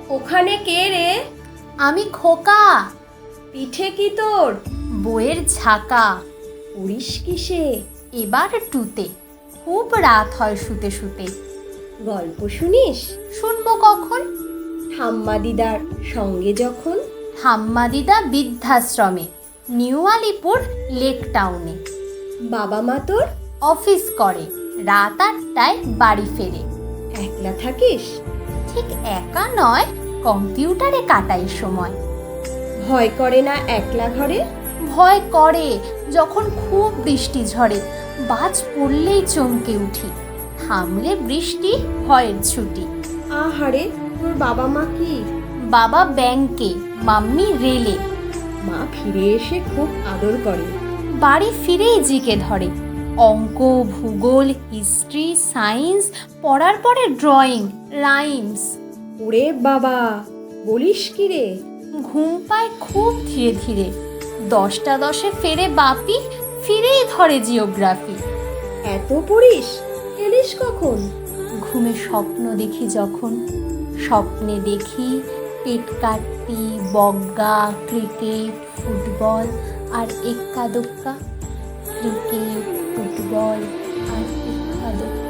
ওখানে কে রে? আমি খোকা। পিঠে কি তোর? বইয়ের ঝাঁকা। উড়িস কিসে? এবার টুতে। খুব রাত হয় শুতে শুতে। গল্প শুনিস? শুনবো কখন? ঠাম্মা দিদার সঙ্গে যখন। ঠাম্মা দিদা বৃদ্ধাশ্রমে, নিউ আলিপুর লেক টাউনে। বাবা মা তোর? অফিস করে, রাত 8টায় বাড়ি ফেরে। একলা থাকিস? ঠিক একা নয়, কম্পিউটারে কাটাই সময়। ভয় করে না একলা ঘরে? ভয় করে, যখন খুব বৃষ্টি ঝরে, বাজ পড়লেই চমকে উঠি। থামলে বৃষ্টি, ভয়ের ছুটি। আহারে, তোর বাবা মা কি? বাবা ব্যাংকে, মাম্মি রেলে। মা ফিরে এসে খুব আদর করে। বাড়ি ফিরেই জিকে ধরে, অঙ্ক, ভূগোল, হিস্ট্রি, সায়েন্স, পড়ার পরে ড্রয়িং, রাইমস। ওরে বাবা, বলিস কি রে? ঘুম পায় খুব ধীরে ধীরে। 10টা 10 ফেরে বাপি, ফিরেই ধরে জিওগ্রাফি। এত পড়িস? এলিস কখন? ঘুমে স্বপ্ন দেখি যখন। স্বপ্নে দেখি পেট কাটতি, বজ্ঞা, ক্রিকেট, ফুটবল আর এক্কা দোক্কা। ক্রিকেট, ফুটবল আর এক্কা দোক্কা।